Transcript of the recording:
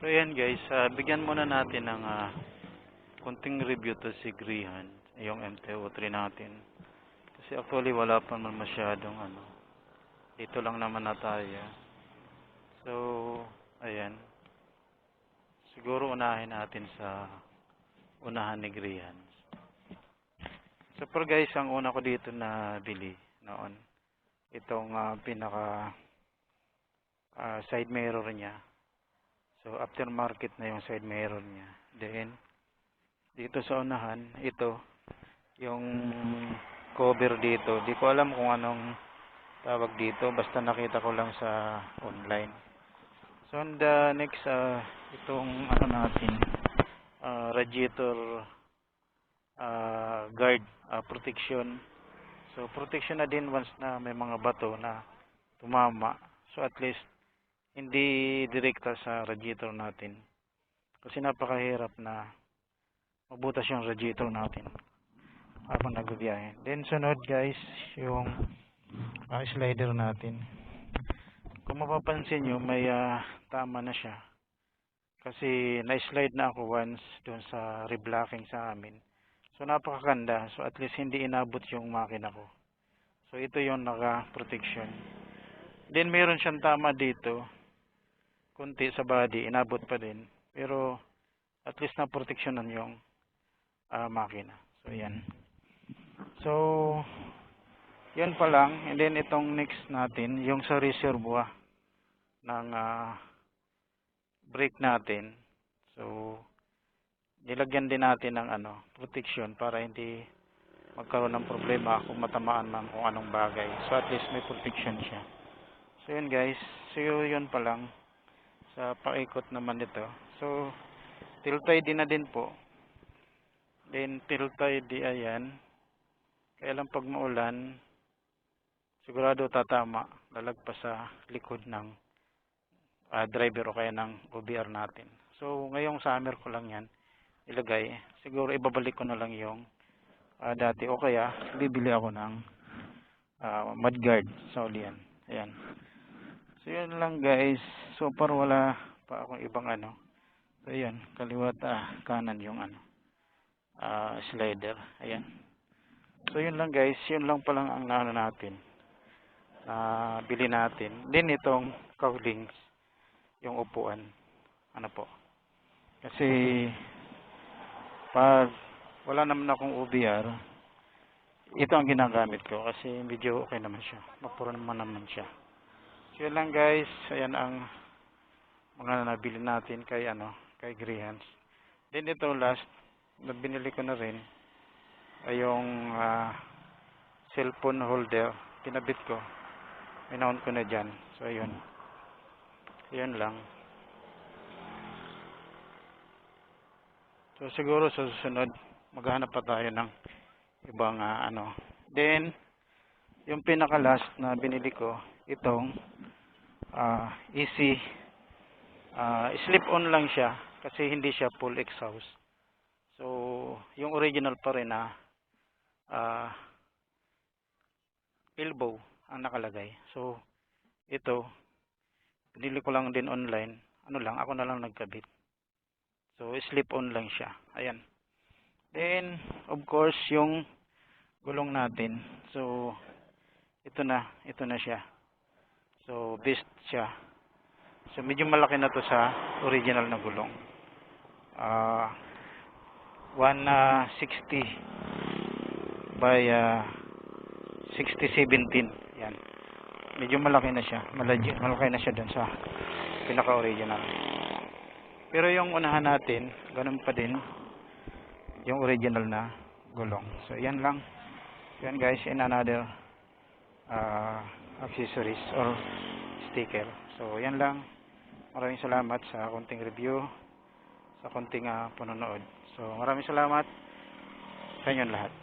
So ayan guys, bigyan muna natin ng konting review to si Grihan, yung MT-03 natin. Kasi actually wala pa man masyadong dito lang naman na tayo. So ayan, siguro unahin natin sa unahan ni Grihan. So pero guys, ang una ko dito na bili noon, itong pinaka side mirror niya. So aftermarket na yung side mirror niya. Then dito sa unahan, ito yung cover dito. Di ko alam kung anong tawag dito, basta nakita ko lang sa online. So on the next, itong natin, radiator guard protection. So protection na din once na may mga bato na tumama. So at least hindi direkta sa radiator natin. Kasi napakahirap na mabutas yung radiator natin habang nagbibiyahe. Then sunod guys, yung slider natin. Kung mapapansin nyo, may tama na siya. Kasi na-slide na ako once doon sa reblocking sa amin. So napakaganda. So at least hindi inabot yung makina ko. So ito yung naka-protection. Then meron siyang tama dito. Kunti sa body, inabot pa din. Pero at least na-protectionan yung makina. So yan. So yan pa lang. And then itong next natin, yung sa reservoir ng brake natin. So nilagyan din natin ng protection para hindi magkaroon ng problema kung matamaan man kung anong bagay. So at least may protection siya. So yun guys. So yun pa lang sa paikot naman nito. So tiltay din na din po. Then tiltay di ayan. Kaya lang pag maulan, sigurado tatama, lalagpas sa likod ng driver o kaya ng OBR natin. So ngayong summer ko lang yan ilagay. Siguro ibabalik ko na lang yung dati o kaya bibili ako ng mudguard sa ulian. Ayan. So yun lang guys. So far wala pa akong ibang So ayan, kaliwat kanan yung slider. Ayan. So yun lang guys, yun lang pa lang ang natin. Bili natin. Then itong cowlings, yung upuan. Po. Kasi pag wala naman akong OBR, ito ang ginagamit ko kasi medyo okay naman siya. Mapuro naman siya. So yun lang guys, ayan ang mga nabili natin kay kay Grihan. Then ito last na binili ko na rin ay yung cellphone holder, pinabit ko, minount ko na dyan. So ayun, yun lang. So siguro sa susunod maghanap pa tayo ng ibang Then yung pinaka last na binili ko, itong easy slip on lang siya kasi hindi siya full exhaust. So yung original pa rin na elbow ang nakalagay. So ito binili ko lang din online. Ako na lang nagkabit. So slip on lang siya. Ayan. Then of course yung gulong natin. So ito na siya. So best siya. So medyo malaki na to sa original na gulong. 160 by 60-17. Yan. Medyo malaki na siya. Malaki na siya dun sa pinaka-original. Pero yung unahan natin, ganun pa din yung original na gulong. So yan lang. Yan guys, in another accessories or sticker. So yan lang. Maraming salamat sa konting review, sa konting panonood. So maraming salamat sa inyong lahat.